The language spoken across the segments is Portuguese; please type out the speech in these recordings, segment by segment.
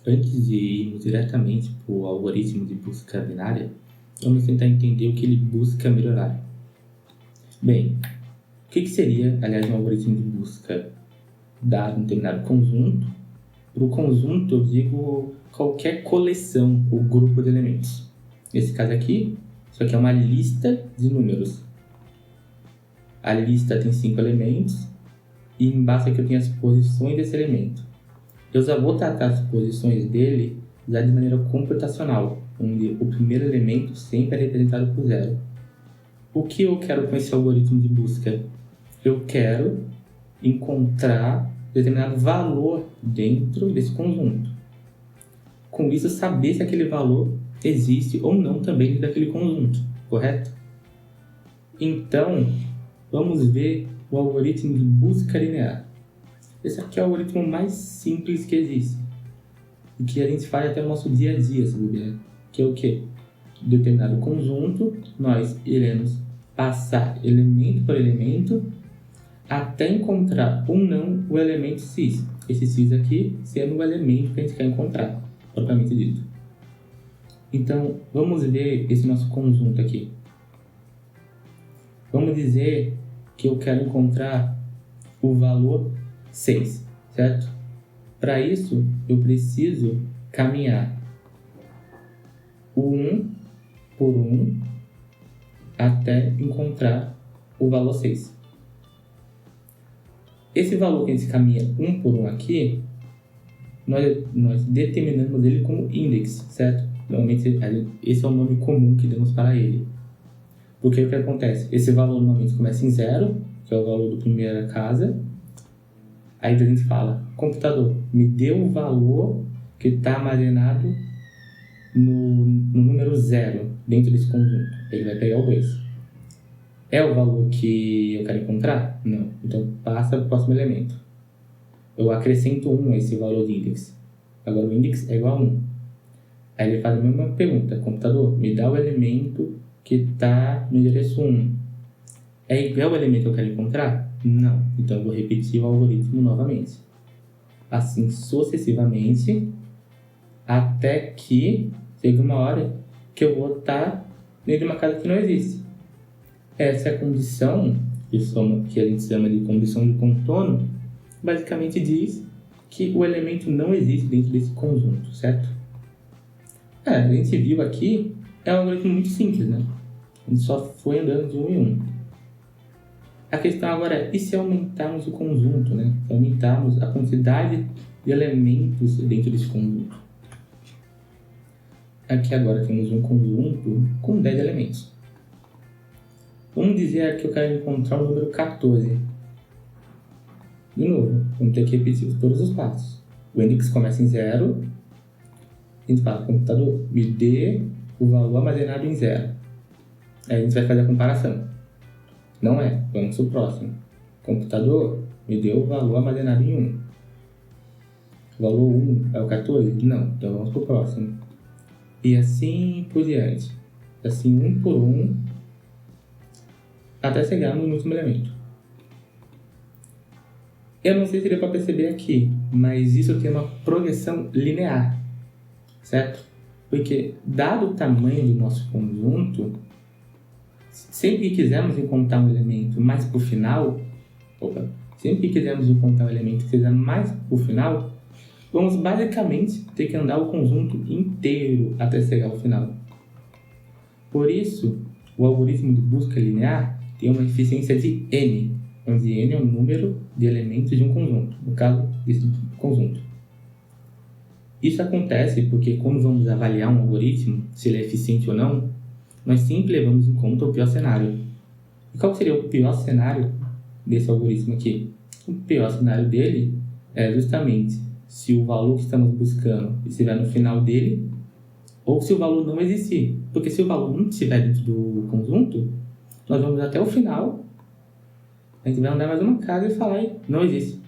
Antes de irmos diretamente para o algoritmo de busca binária, vamos tentar entender o que ele busca melhorar. Bem, o que seria, aliás, um algoritmo de busca? Dado um determinado conjunto, para o conjunto eu digo qualquer coleção ou grupo de elementos. Nesse caso aqui, isso aqui é uma lista de números. A lista tem 5 elementos e embaixo aqui eu tenho as posições desse elemento. Eu já vou tratar as posições dele já de maneira computacional, onde o primeiro elemento sempre é representado por 0. O que eu quero com esse algoritmo de busca? Eu quero encontrar determinado valor dentro desse conjunto. Com isso, saber se aquele valor existe ou não também dentro daquele conjunto, correto? Então, vamos ver o algoritmo de busca linear. Esse aqui é o algoritmo mais simples que existe e que a gente faz até no nosso dia a dia, sabe? Que é o quê? Determinado conjunto, nós iremos passar elemento por elemento até encontrar ou não o elemento x. Esse x aqui sendo o elemento que a gente quer encontrar, propriamente dito. Então, vamos ver esse nosso conjunto aqui. Vamos dizer que eu quero encontrar o valor 6, certo? Para isso, eu preciso caminhar o 1 por 1 até encontrar o valor 6. Esse valor que a gente caminha 1 por 1 aqui, nós determinamos ele como index, certo? Normalmente, esse é o nome comum que damos para ele. Porque o que acontece? Esse valor normalmente começa em 0, que é o valor da primeira casa. Aí a gente fala, computador, me dê o valor que está armazenado no número 0 dentro desse conjunto. Ele vai pegar o 2. É o valor que eu quero encontrar? Não. Então passa para o próximo elemento. Eu acrescento 1 a esse valor de index. Agora o index é igual a 1. Aí ele faz a mesma pergunta, computador, me dá o elemento que está no endereço 1. É igual ao elemento que eu quero encontrar? Não. Então eu vou repetir o algoritmo novamente. Assim sucessivamente, até que chegue uma hora que eu vou estar dentro de uma casa que não existe. Essa é a condição, que a gente chama de condição de contorno, basicamente diz que o elemento não existe dentro desse conjunto, certo? A gente viu aqui, é um algoritmo muito simples, né? A gente só foi andando de 1 em 1. A questão agora é, e se aumentarmos o conjunto, né? Se aumentarmos a quantidade de elementos dentro desse conjunto. Aqui agora temos um conjunto com 10 elementos. Vamos dizer que eu quero encontrar o número 14. De novo, vamos ter que repetir todos os passos. O index começa em 0. A gente fala, computador, me dê o valor armazenado em 0. Aí a gente vai fazer a comparação. Não é, vamos para o próximo. Computador, me dê o valor armazenado em 1. O valor 1 é o 14? Não, então vamos para o próximo. E assim por diante. Assim, 1 por 1, até chegarmos no último elemento. Eu não sei se deu para perceber aqui, mas isso tem uma progressão linear, certo? Porque, dado o tamanho do nosso conjunto, sempre que quisermos encontrar um elemento mais para o final, sempre que quisermos encontrar um elemento que seja mais para o final, vamos basicamente ter que andar o conjunto inteiro até chegar ao final. Por isso, o algoritmo de busca linear tem uma eficiência de n, onde n é o número de elementos de um conjunto, no caso desse conjunto. Isso acontece porque quando vamos avaliar um algoritmo, se ele é eficiente ou não, nós sempre levamos em conta o pior cenário. E qual seria o pior cenário desse algoritmo aqui? O pior cenário dele é justamente se o valor que estamos buscando estiver no final dele ou se o valor não existir. Porque se o valor não estiver dentro do conjunto, nós vamos até o final, a gente vai andar mais uma casa e falar não existe.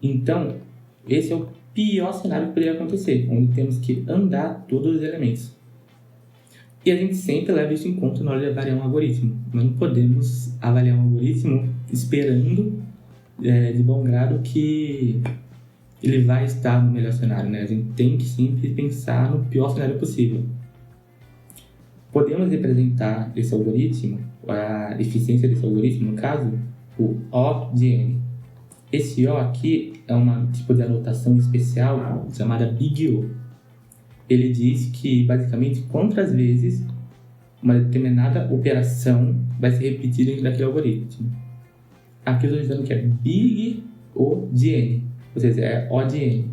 Então, esse é o pior cenário que poderia acontecer, onde temos que andar todos os elementos. E a gente sempre leva isso em conta na hora de avaliar um algoritmo. Nós não podemos avaliar um algoritmo esperando de bom grado que ele vai estar no melhor cenário, né? A gente tem que sempre pensar no pior cenário possível. Podemos representar esse algoritmo, a eficiência desse algoritmo, no caso, o O de N. Esse O aqui é um tipo de anotação especial chamada Big O. Ele diz que, basicamente, quantas vezes uma determinada operação vai se repetir dentro daquele algoritmo. Aqui eu estou dizendo que é Big O de N, ou seja, é O de N.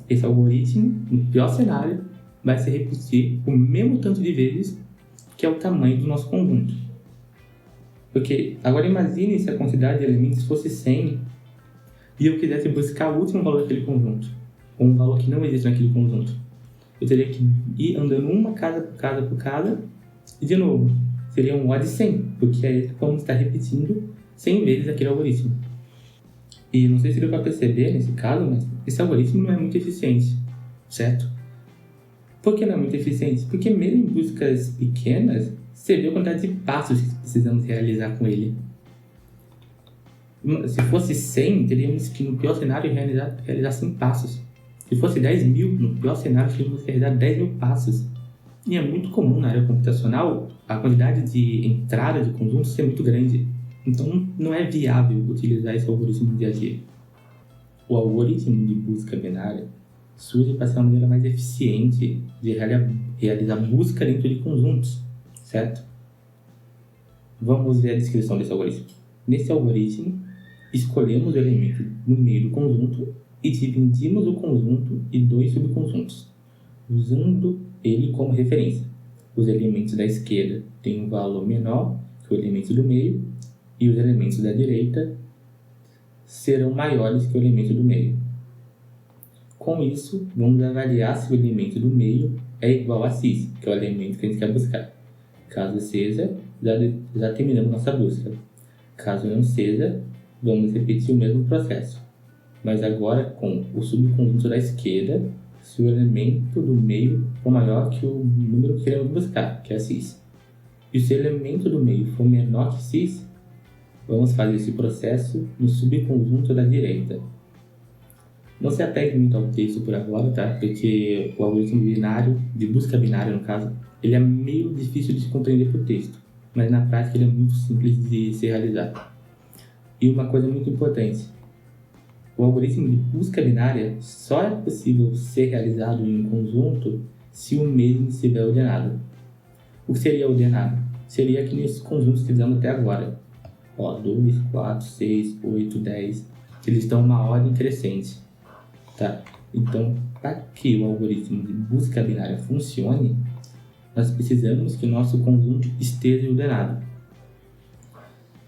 Esse algoritmo, no pior cenário, vai se repetir o mesmo tanto de vezes que é o tamanho do nosso conjunto. Porque agora imagine se a quantidade de elementos fosse 100 e eu quisesse buscar o último valor daquele conjunto, ou um valor que não existe naquele conjunto. Eu teria que ir andando uma casa por casa, e de novo, seria um O de 100, porque aí vamos estar repetindo 100 vezes aquele algoritmo. E não sei se deu para perceber nesse caso, mas esse algoritmo não é muito eficiente, certo? Por que não é muito eficiente? Porque mesmo em buscas pequenas, você vê a quantidade de passos que precisamos realizar com ele. Se fosse 100, teríamos que, no pior cenário, realizar 100 passos. Se fosse 10.000, no pior cenário, teríamos que realizar 10.000 passos. E é muito comum na área computacional a quantidade de entrada de conjuntos ser muito grande. Então, não é viável utilizar esse algoritmo no dia a dia. O algoritmo de busca binária surge para ser uma maneira mais eficiente de realizar busca dentro de conjuntos, certo? Vamos ver a descrição desse algoritmo. Nesse algoritmo, escolhemos o elemento no meio do conjunto e dividimos o conjunto em 2 subconjuntos, usando ele como referência. Os elementos da esquerda têm um valor menor que o elemento do meio e os elementos da direita serão maiores que o elemento do meio. Com isso, vamos avaliar se o elemento do meio é igual a cis, que é o elemento que a gente quer buscar. Caso seja, já terminamos nossa busca. Caso não seja, vamos repetir o mesmo processo, mas agora com o subconjunto da esquerda, se o elemento do meio for maior que o número que queremos buscar, que é cis. E se o elemento do meio for menor que cis, vamos fazer esse processo no subconjunto da direita. Não se apegue muito ao texto por agora, tá? Porque o algoritmo binário, de busca binária no caso, ele é meio difícil de se compreender por texto, mas na prática ele é muito simples de ser realizado. E uma coisa muito importante, o algoritmo de busca binária só é possível ser realizado em um conjunto se o mesmo estiver ordenado. O que seria ordenado? Seria que nesses conjuntos que fizemos até agora. 2, 4, 6, 8, 10, eles estão em uma ordem crescente. Tá? Então, para que o algoritmo de busca binária funcione, nós precisamos que o nosso conjunto esteja ordenado.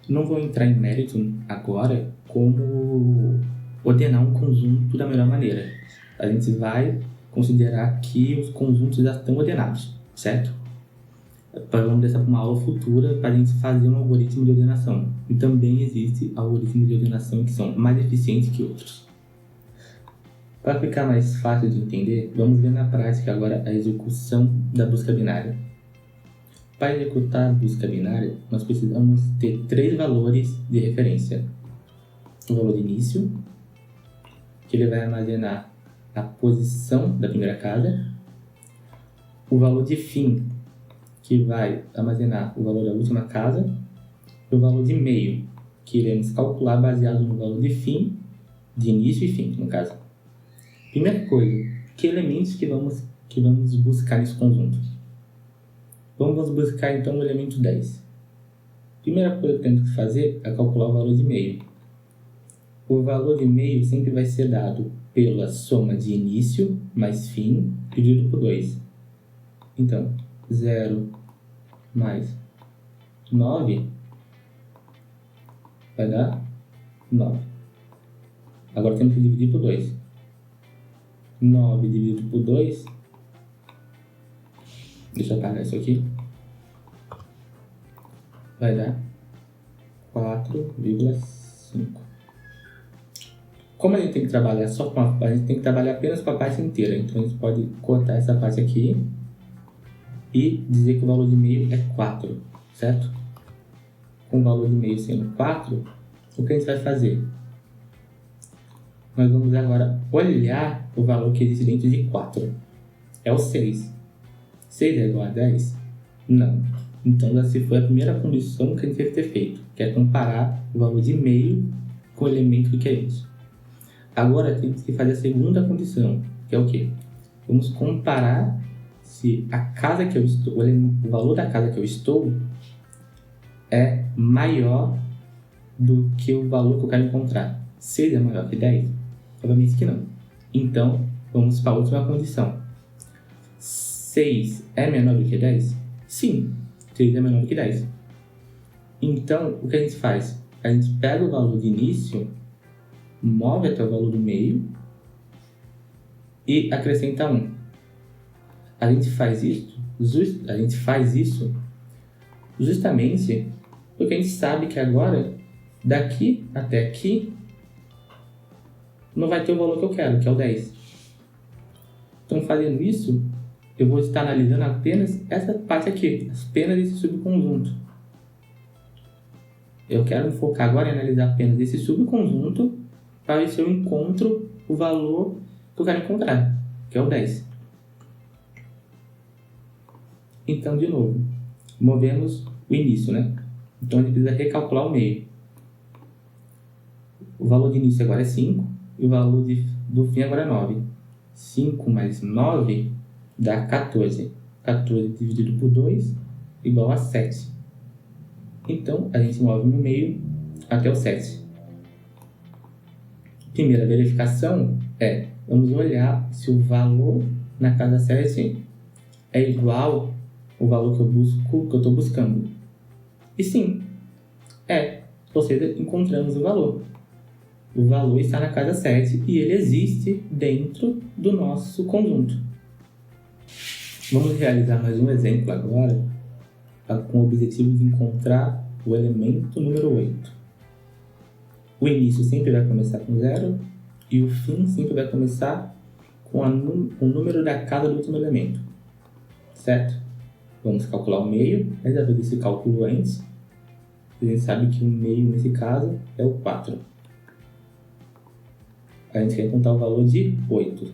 Não vou entrar em mérito agora como ordenar um conjunto da melhor maneira. A gente vai considerar que os conjuntos já estão ordenados, certo? Vamos deixar para uma aula futura para a gente fazer um algoritmo de ordenação. E também existe algoritmos de ordenação que são mais eficientes que outros. Para ficar mais fácil de entender, vamos ver na prática agora a execução da busca binária. Para executar a busca binária, nós precisamos ter 3 valores de referência. O valor de início, que ele vai armazenar a posição da primeira casa. O valor de fim, que vai armazenar o valor da última casa. E o valor de meio, que iremos calcular baseado no valor de fim, de início e fim, no caso. Primeira coisa, que elementos que vamos buscar nesse conjunto? Vamos buscar então o elemento 10. Primeira coisa que temos que fazer é calcular o valor de meio. O valor de meio sempre vai ser dado pela soma de início mais fim dividido por 2. Então, 0 mais 9 vai dar 9. Agora temos que dividir por 2. 9 dividido por 2, deixa eu apagar isso aqui, vai dar 4,5. Como a gente tem que trabalhar só com a gente tem que trabalhar apenas com a parte inteira, então a gente pode cortar essa parte aqui e dizer que o valor de meio é 4, certo? Com o valor de meio sendo 4, o que a gente vai fazer? nós vamos agora olhar o valor que existe dentro de 4. É o 6. 6 é igual a 10? Não. Então, essa foi a primeira condição que a gente teve que ter feito, que é comparar o valor de meio com o elemento diferente. Agora, temos que fazer a segunda condição, que é o quê? Vamos comparar se a casa que eu estou, o valor da casa que eu estou é maior do que o valor que eu quero encontrar. 6 é maior que 10? Obviamente que não. Então, vamos para a última condição. 6 é menor do que 10? Sim, 6 é menor do que 10. Então, o que a gente faz? A gente pega o valor de início, move até o valor do meio e acrescenta 1. A gente faz isso justamente porque a gente sabe que agora, daqui até aqui, não vai ter o valor que eu quero, que é o 10. Então, fazendo isso, eu vou estar analisando apenas essa parte aqui, apenas esse subconjunto. Eu quero focar agora em analisar apenas esse subconjunto para ver se eu encontro o valor que eu quero encontrar, que é o 10. Então, de novo, movemos o início, né? Então, a gente precisa recalcular o meio. O valor de início agora é 5 e o valor do fim agora é 9. 5 mais 9 dá 14. 14 dividido por 2 igual a 7. Então, a gente move no meio até o 7. Primeira verificação é, vamos olhar se o valor na casa 7 é igual ao valor que eu estou buscando. E sim, é. Ou seja, encontramos o valor. O valor está na casa 7 e ele existe dentro do nosso conjunto. Vamos realizar mais um exemplo agora, com o objetivo de encontrar o elemento número 8. O início sempre vai começar com 0 e o fim sempre vai começar com o número da casa do último elemento. Certo? Vamos calcular o meio, mas já fiz esse cálculo antes. A gente sabe que o meio, nesse caso, é o 4. A gente quer contar o valor de 8,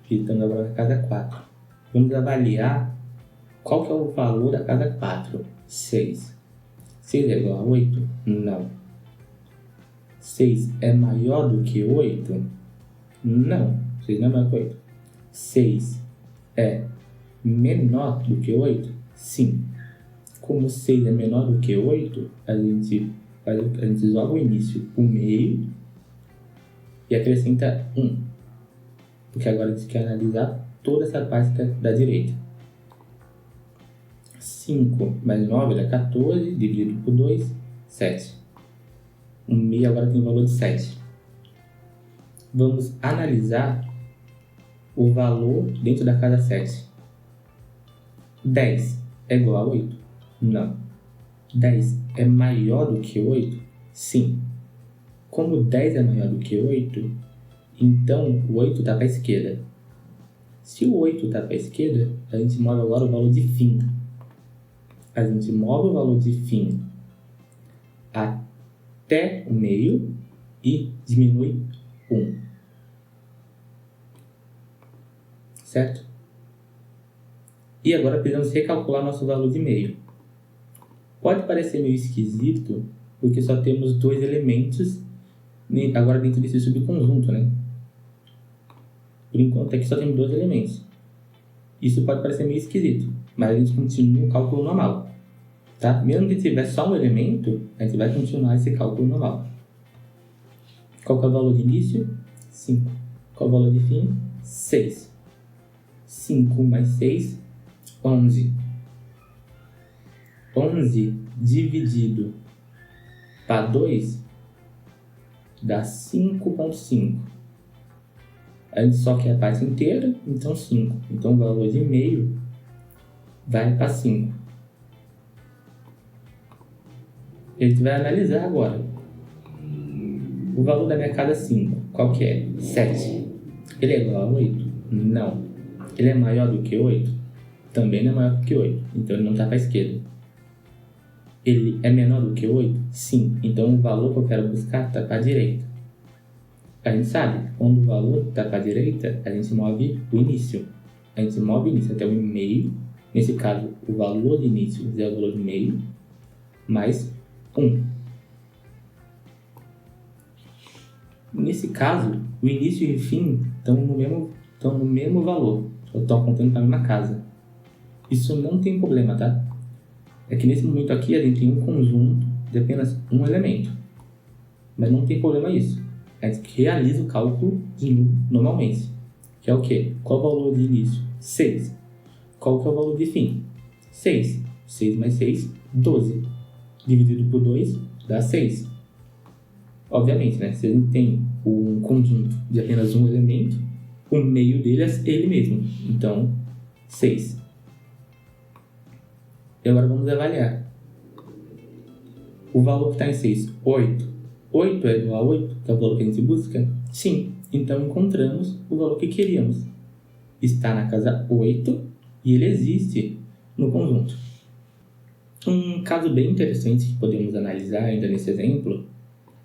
digitando agora na casa 4. Vamos avaliar qual que é o valor da casa 4. 6. 6 é igual a 8? Não. 6 é maior do que 8? Não. 6 não é maior que 8. 6 é menor do que 8? Sim. Como 6 é menor do que 8, a gente joga o início para o meio e acrescenta 1. Porque agora a gente quer analisar toda essa parte da direita. 5 mais 9 dá 14, dividido por 2, 7. O meio agora tem o valor de 7. Vamos analisar o valor dentro da casa 7. 10 é igual a 8? Não. 10 é maior do que 8? Sim. Como 10 é maior do que 8, então o 8 está para a esquerda. Se o 8 está para a esquerda, a gente move agora o valor de fim. A gente move o valor de fim até o meio e diminui 1. Certo? E agora precisamos recalcular nosso valor de meio. Pode parecer meio esquisito, porque só temos 2 elementos agora dentro desse subconjunto, né? Por enquanto aqui só temos 2 elementos. Isso pode parecer meio esquisito, mas a gente continua o cálculo normal. Tá? Mesmo que tiver só um elemento, a gente vai continuar esse cálculo normal. Qual que é o valor de início? 5. Qual é o valor de fim? 6. 5 mais 6, 11. 11 dividido para 2 dá 5,5. A gente só quer a parte inteira, então 5. Então o valor de meio vai para 5. A gente vai analisar agora. O valor da minha casa é 5. Qual que é? 7. Ele é igual a 8? Não. Ele é maior do que 8? Também não é maior do que 8. Então ele não está para a esquerda. Ele é menor do que 8? Sim. Então o valor que eu quero buscar está para a direita. A gente sabe, quando o valor está para a direita, a gente move o início. A gente move o início até o meio. Nesse caso, o valor de início é o valor do meio, mais 1. Nesse caso, o início e o fim estão no mesmo valor. Eu estou contando para a mesma casa. Isso não tem problema, tá? É que nesse momento aqui a gente tem um conjunto de apenas um elemento. Mas não tem problema isso. A gente realiza o cálculo de novo normalmente. Que é o quê? Qual é o valor de início? 6. Qual que é o valor de fim? 6. 6 mais 6, 12. Dividido por 2 dá 6. Obviamente, né? Se a gente tem um conjunto de apenas um elemento, o meio dele é ele mesmo. Então, 6. E agora vamos avaliar. O valor que está em 6, 8. 8 é igual a 8, que é o valor que a gente busca? Sim. Então, encontramos o valor que queríamos. Está na casa 8 e ele existe no conjunto. Um caso bem interessante que podemos analisar ainda nesse exemplo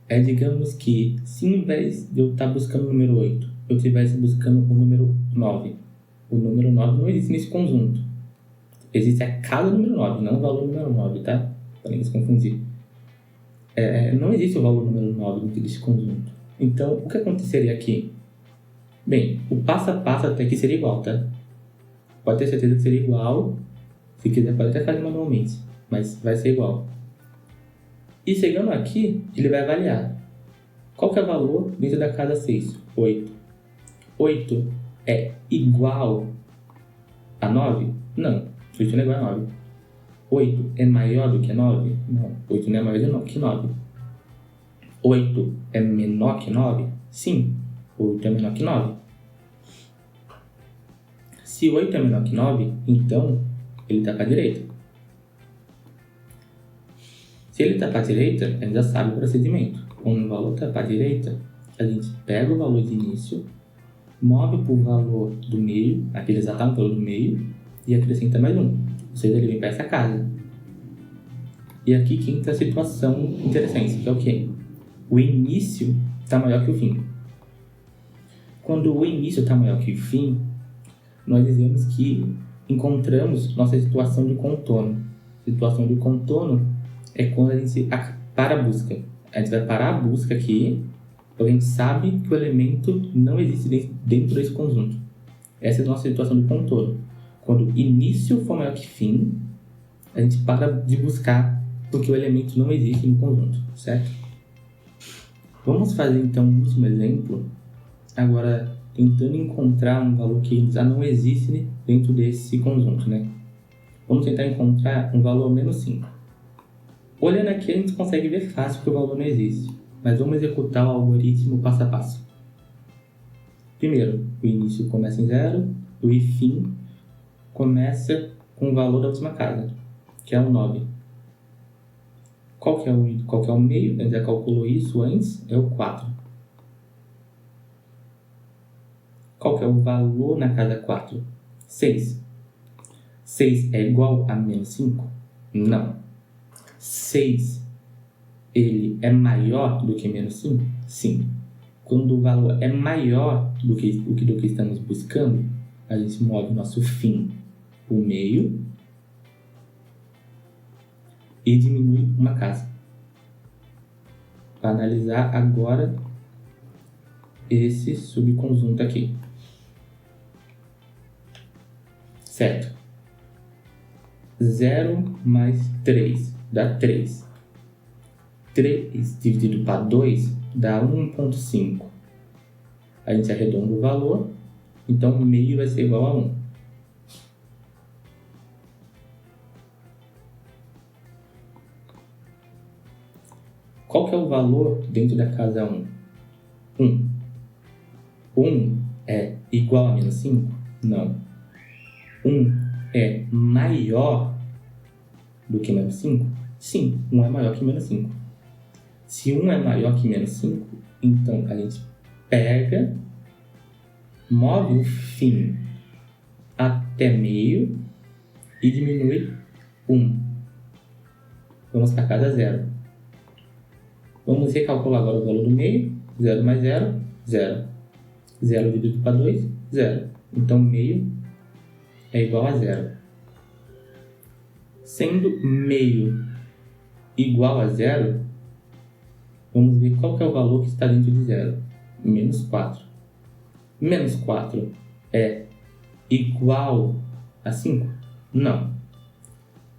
é, digamos que, se em vez de eu estar buscando o número 8, eu estivesse buscando o número 9. O número 9 não existe nesse conjunto. Existe a casa número 9, não o valor número 9, tá? Para ninguém se confundir. Não existe o valor número 9 dentro desse conjunto. Então, o que aconteceria aqui? Bem, o passo a passo até aqui seria igual, tá? Pode ter certeza que seria igual. Se quiser, pode até fazer manualmente, mas vai ser igual. E chegando aqui, ele vai avaliar. Qual que é o valor dentro da casa 6? 8. 8 é igual a 9? Não. 8 não é igual a 9. 8 é maior do que 9? Não. 8 não é maior que 9. 8 é menor que 9? Sim. 8 é menor que 9. Se 8 é menor que 9, então ele está para a direita. Se ele está para a direita, a gente já sabe o procedimento. Quando o valor está para a direita, a gente pega o valor de início, move para o valor do meio, aqui ele já está no valor do meio, e acrescenta mais 1. Ou seja, ele vem para essa casa. E aqui que entra a situação interessante, que é o quê? O início está maior que o fim. Quando o início está maior que o fim, nós dizemos que encontramos nossa situação de contorno. Situação de contorno é quando a gente para a busca. A gente vai parar a busca aqui, porque a gente sabe que o elemento não existe dentro desse conjunto. Essa é a nossa situação de contorno. Quando início for maior que fim, a gente para de buscar, porque o elemento não existe no conjunto, certo? Vamos fazer então um último exemplo, agora tentando encontrar um valor que já não existe dentro desse conjunto, né? Vamos tentar encontrar um valor menos 5. Olhando aqui, a gente consegue ver fácil que o valor não existe, mas vamos executar o algoritmo passo a passo. Primeiro, o início começa em 0, o fim começa com o valor da última casa, que é o 9. Qual que é o meio? A gente já calculou isso antes, é o 4. Qual que é o valor na casa 4? 6. 6 é igual a menos 5? Não. 6, ele é maior do que menos 5? Sim. Quando o valor é maior do que estamos buscando, a gente move o nosso fim para o meio e diminui uma casa. Para analisar agora esse subconjunto aqui. Certo. 0 mais 3 dá 3. 3 dividido para 2 dá 1,5. A gente arredonda o valor, então o meio vai ser igual a 1. Qual que é o valor dentro da casa 1? 1. 1 é igual a menos 5? Não. 1 é maior do que menos 5? Sim, 1 é maior que menos 5. Se 1 é maior que menos 5, então a gente pega, move o fim até meio e diminui 1. Vamos para cada 0. Vamos recalcular agora o valor do meio. 0 mais 0, 0. 0 dividido para 2, 0. Então, meio é igual a 0. Sendo meio igual a 0, vamos ver qual que é o valor que está dentro de 0. Menos 4. Menos 4 é igual a 5? Não.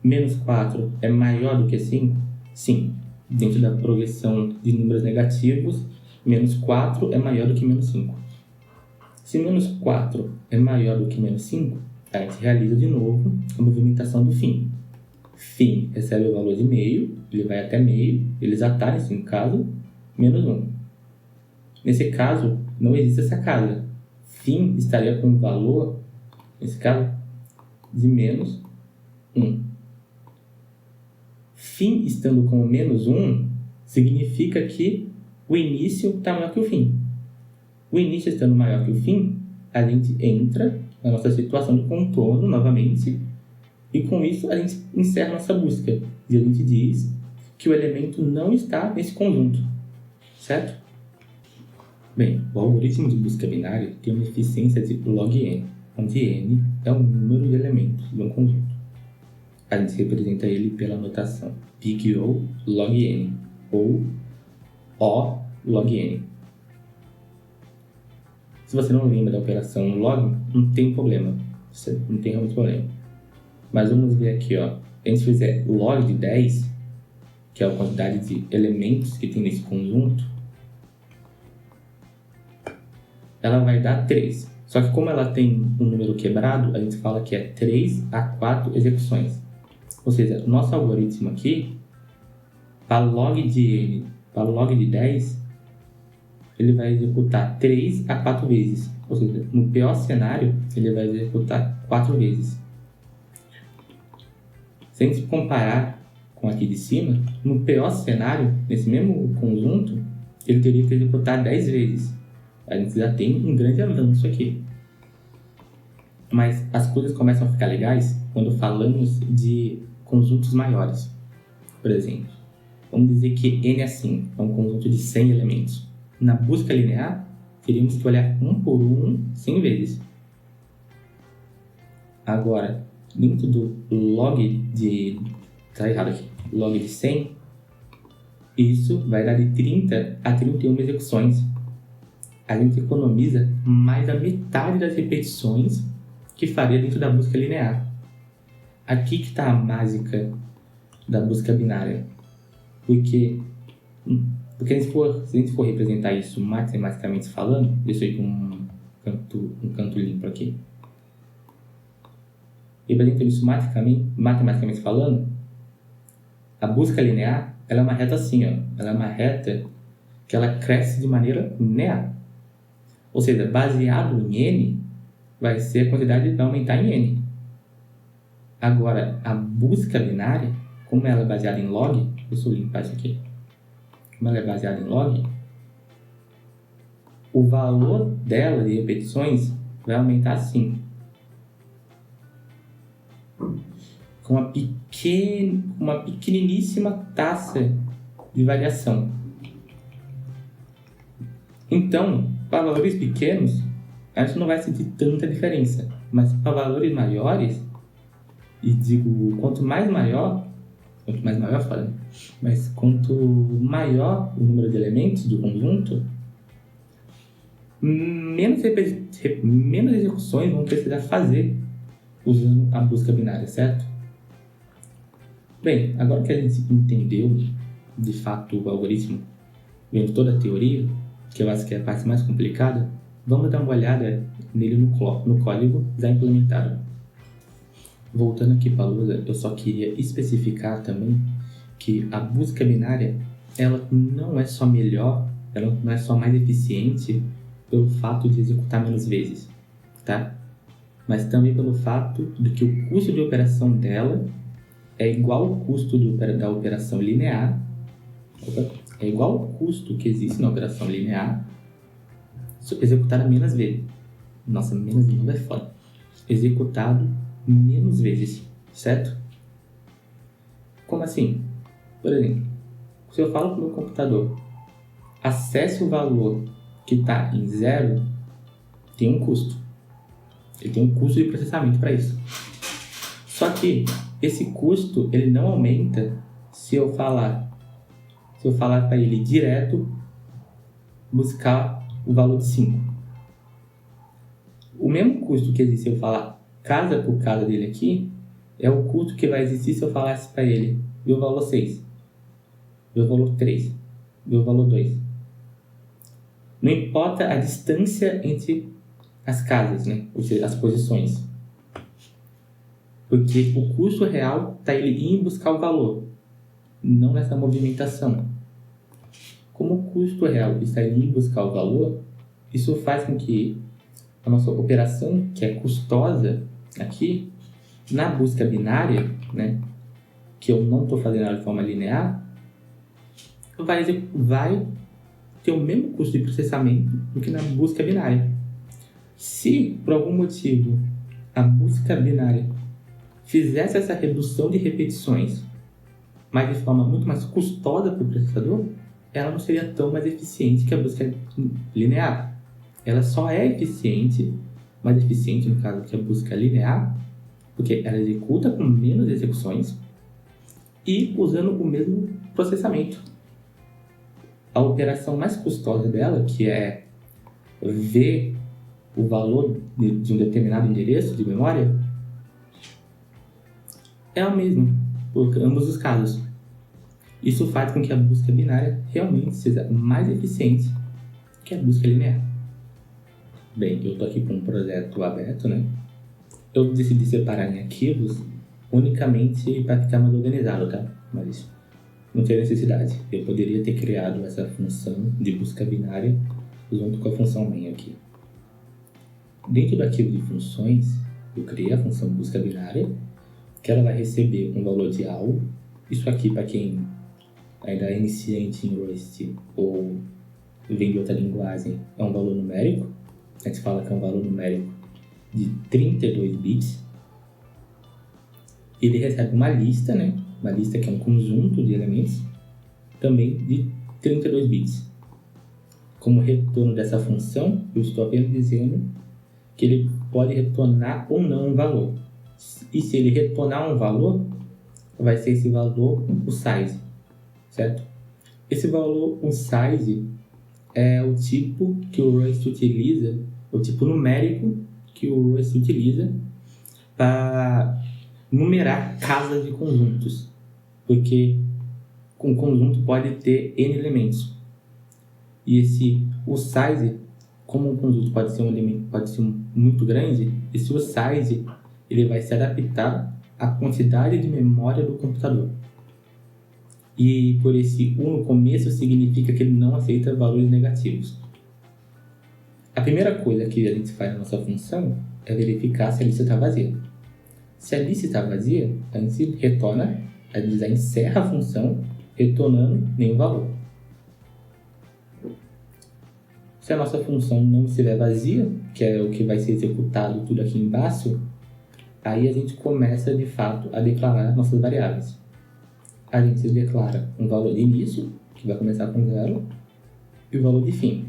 Menos 4 é maior do que 5? Sim. Dentro da progressão de números negativos, menos 4 é maior do que menos 5. Se menos 4 é maior do que menos 5, a gente realiza de novo a movimentação do fim. Fim recebe o valor de meio, ele vai até meio, ele já está nesse caso, menos 1. Nesse caso, não existe essa casa. Fim estaria com o valor, nesse caso, de menos 1. Fim estando com menos 1, significa que o início está maior que o fim. O início estando maior que o fim, a gente entra na nossa situação de contorno novamente, e com isso a gente encerra nossa busca. E a gente diz que o elemento não está nesse conjunto, certo? Bem, o algoritmo de busca binária tem uma eficiência de log n, onde n é o número de elementos de um conjunto. A gente representa ele pela notação PIC-O log n, ou O log n. Se você não lembra da operação log, não tem problema. Não tem realmente problema. Mas vamos ver aqui, ó. Se a gente fizer log de 10, que é a quantidade de elementos que tem nesse conjunto, ela vai dar 3. Só que como ela tem um número quebrado, a gente fala que é 3 a 4 execuções. Ou seja, o nosso algoritmo aqui, para log de n, para log de 10, ele vai executar 3 a 4 vezes. Ou seja, no pior cenário, ele vai executar 4 vezes. Se a gente comparar com aqui de cima, no pior cenário, nesse mesmo conjunto, ele teria que executar 10 vezes. A gente já tem um grande avanço aqui. Mas as coisas começam a ficar legais quando falamos de conjuntos maiores. Por exemplo, vamos dizer que n assim é um conjunto de 100 elementos. Na busca linear, teríamos que olhar um por um 100 vezes. Agora, dentro do log de... Tá errado aqui. Log de 100, isso vai dar de 30 a 31 execuções. A gente economiza mais da metade das repetições que faria dentro da busca linear. Aqui que está a mágica da busca binária. Porque se a gente for representar isso matematicamente falando, deixa eu ir com um canto limpo aqui. Representando isso matematicamente falando, a busca linear ela é uma reta assim, ó. Ela é uma reta que ela cresce de maneira linear. Ou seja, baseado em n, vai ser a quantidade que vai aumentar em n. Agora, a busca binária, como ela é baseada em log, deixa eu limpar isso aqui. Como ela é baseada em log, o valor dela de repetições vai aumentar assim. Com uma pequeniníssima taxa de variação. Então, para valores pequenos, a gente não vai sentir tanta diferença. Mas para valores maiores, e digo, quanto maior fala, mas quanto maior o número de elementos do conjunto, menos execuções vão precisar fazer usando a busca binária, certo? Bem, agora que a gente entendeu de fato o algoritmo, vendo toda a teoria, que eu acho que é a parte mais complicada, vamos dar uma olhada nele no código já implementado. Voltando aqui para a lousa, eu só queria especificar também que a busca binária ela não é só melhor, ela não é só mais eficiente pelo fato de executar menos vezes, tá? Mas também pelo fato de que o custo de operação dela é igual ao custo da operação linear, é igual ao custo que existe na operação linear executada menos vezes. Nossa, menos de novo é foda. Executado menos vezes, certo? Como assim? Por exemplo, se eu falo para o meu computador, acesse o valor que está em 0 tem um custo. Ele tem um custo de processamento para isso. Só que esse custo ele não aumenta se eu falar para ele direto buscar o valor de 5. O mesmo custo que existe se eu falar casa por casa dele aqui é o custo que vai existir se eu falasse para ele vê o valor 6, vê o valor 3, vê o valor 2. Não importa a distância entre as casas, né? Ou seja, as posições. Porque o custo real está ele ir buscar o valor, não nessa movimentação. Como o custo real está ele ir buscar o valor, isso faz com que a nossa operação, que é custosa aqui, na busca binária, né, que eu não estou fazendo ela de forma linear, vai ter o mesmo custo de processamento do que na busca binária. Se, por algum motivo, a busca binária fizesse essa redução de repetições, mas de forma muito mais custosa para o processador, ela não seria tão mais eficiente que a busca linear. Ela só é mais eficiente no caso que a busca linear, porque ela executa com menos execuções e usando o mesmo processamento. A operação mais custosa dela, que é ver o valor de um determinado endereço de memória, é a mesma por ambos os casos. Isso faz com que a busca binária realmente seja mais eficiente que a busca linear. Bem, eu estou aqui com um projeto aberto, né? Eu decidi separar em arquivos unicamente para ficar mais organizado, tá? Mas não tem necessidade. Eu poderia ter criado essa função de busca binária junto com a função main aqui. Dentro do arquivo de funções, eu criei a função busca binária, que ela vai receber um valor de algo. Isso aqui, para quem ainda é iniciante em Rust ou vem de outra linguagem, é um valor numérico. A gente fala que é um valor numérico de 32 bits. Ele recebe uma lista, né? Uma lista que é um conjunto de elementos, também de 32 bits. Como retorno dessa função, eu estou apenas dizendo que ele pode retornar ou não um valor. E se ele retornar um valor, vai ser esse valor o size, certo? Esse valor, o size, é o tipo que o Rust utiliza, o tipo numérico que o Rust utiliza para numerar casas de conjuntos, porque um conjunto pode ter n elementos. E o size, como um conjunto pode ser um elemento, pode ser muito grande, o size ele vai se adaptar à quantidade de memória do computador. E por esse 1 no começo significa que ele não aceita valores negativos. A primeira coisa que a gente faz na nossa função é verificar se a lista está vazia. Se a lista está vazia, a gente retorna, a gente já encerra a função retornando nenhum valor. Se a nossa função não estiver vazia, que é o que vai ser executado tudo aqui embaixo, aí a gente começa de fato a declarar nossas variáveis. A gente declara um valor de início, que vai começar com 0, e o valor de fim.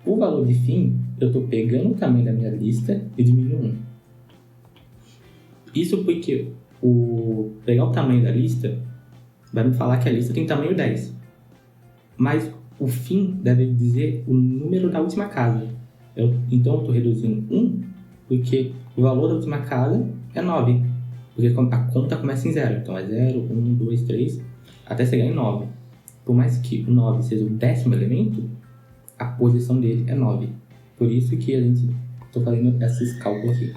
O valor de fim, eu estou pegando o tamanho da minha lista e diminuindo 1. Isso porque pegar o tamanho da lista vai me falar que a lista tem tamanho 10. Mas o fim deve dizer o número da última casa. Então eu estou reduzindo 1 porque o valor da última casa é 9. Porque a conta começa em 0. Então é 0, 1, 2, 3, até chegar em 9. Por mais que o 9 seja o 10º elemento, a posição dele é 9. Por isso que a gente está fazendo esses cálculos aqui.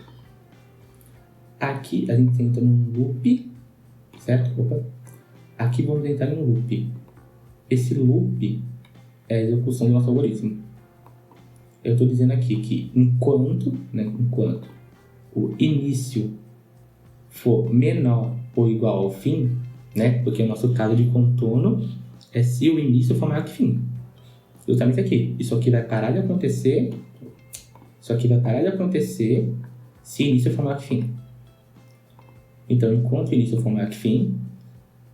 Aqui a gente entra num loop, certo? Aqui vamos entrar num loop. Esse loop é a execução do nosso algoritmo. Eu estou dizendo aqui que enquanto o início for menor ou igual ao fim, né? Porque o nosso caso de contorno é se o início for maior que o fim. Justamente aqui. Isso aqui vai parar de acontecer. Se o início for maior que o fim. Então, enquanto o início for maior que o fim,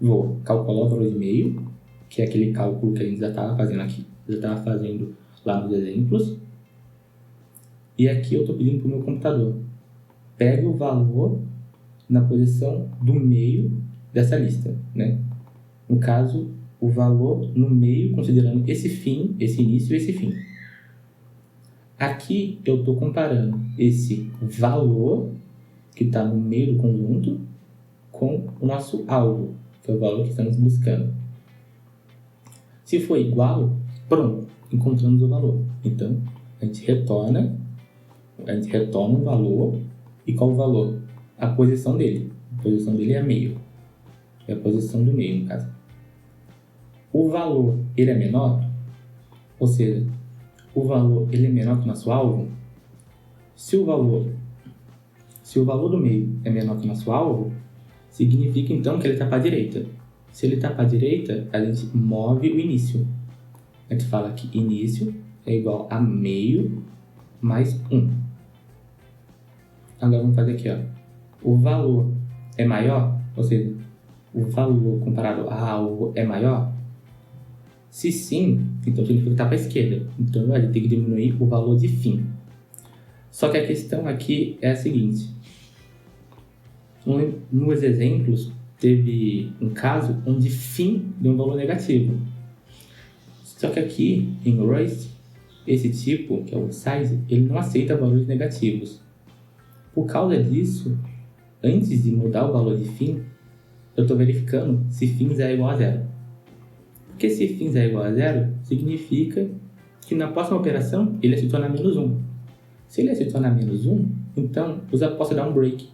vou calcular o valor de meio, que é aquele cálculo que a gente já estava fazendo aqui. Já estava fazendo lá nos exemplos. E aqui eu estou pedindo para o meu computador. Pegue o valor na posição do meio dessa lista, né? No caso, o valor no meio, considerando esse fim, esse início e esse fim. Aqui eu estou comparando esse valor que está no meio do conjunto com o nosso alvo, que é o valor que estamos buscando. Se for igual, pronto, encontramos o valor. Então, a gente retorna um valor. E qual o valor? A posição dele. A posição dele é meio. É a posição do meio, no caso. O valor, ele é menor? Ou seja, o valor ele é menor que o nosso alvo? Se o valor do meio é menor que o nosso alvo, significa então que ele está para a direita. Se ele está para a direita, a gente move o início. A gente fala que início é igual a meio mais 1. Agora vamos fazer aqui, ó. O valor é maior, ou seja, o valor comparado a alvo é maior? Se sim, então significa que está para a esquerda. Então a gente tem que diminuir o valor de fim. Só que a questão aqui é a seguinte. Nos exemplos, teve um caso onde fim deu um valor negativo. Só que aqui, em Royce, esse tipo, que é o size, ele não aceita valores negativos. Por causa disso, antes de mudar o valor de fim, eu estou verificando se fins é igual a zero. Porque se fins é igual a zero, significa que na próxima operação ele ia se tornar menos 1. Se ele ia se tornar menos 1, então eu já posso dar um break.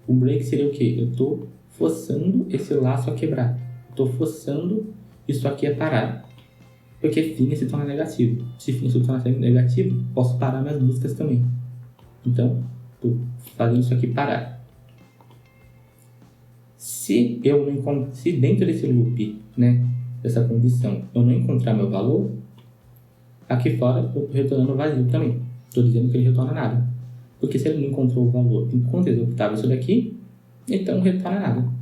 O break seria o quê? Eu estou forçando esse laço a quebrar. Estou forçando isso aqui a parar. Porque fim se torna negativo. Se fim se torna negativo, posso parar minhas buscas também. Então, estou fazendo isso aqui parar. Se dentro desse loop, né, dessa condição, eu não encontrar meu valor, aqui fora eu estou retornando vazio também. Estou dizendo que ele retorna nada. Porque se ele não encontrou o valor enquanto executava isso daqui, então não retorna nada.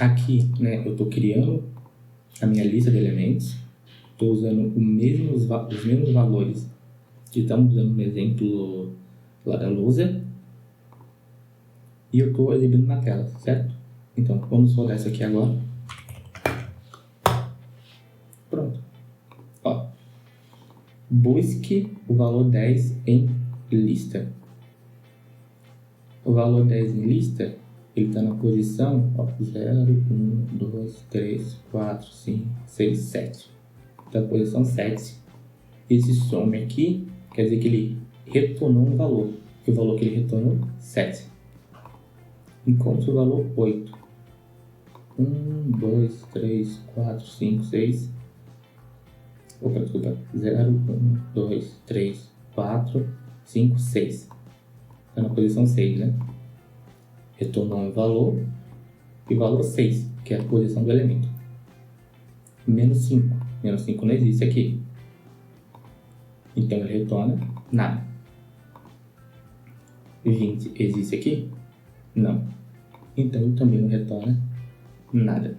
Aqui, né, eu estou criando a minha lista de elementos. Estou usando os mesmos valores que estamos usando no exemplo lá da lousa. E eu estou exibindo na tela, certo? Então, vamos rodar isso aqui agora. Pronto. Ó. Busque o valor 10 em lista. O valor 10 em lista, ele está na posição 0, 1, 2, 3, 4, 5, 6, 7. Está na posição 7. Esse some aqui quer dizer que ele retornou um valor. Que o valor que ele retornou, 7. Encontre o valor 8. 1, 2, 3, 4, 5, 6. Opa, desculpa. 0, 1, 2, 3, 4, 5, 6. Está na posição 6, né? Retornou um valor. E o valor 6, que é a posição do elemento. Menos 5. Menos 5 não existe aqui. Então ele retorna nada. 20 existe aqui? Não. Então ele também não retorna nada.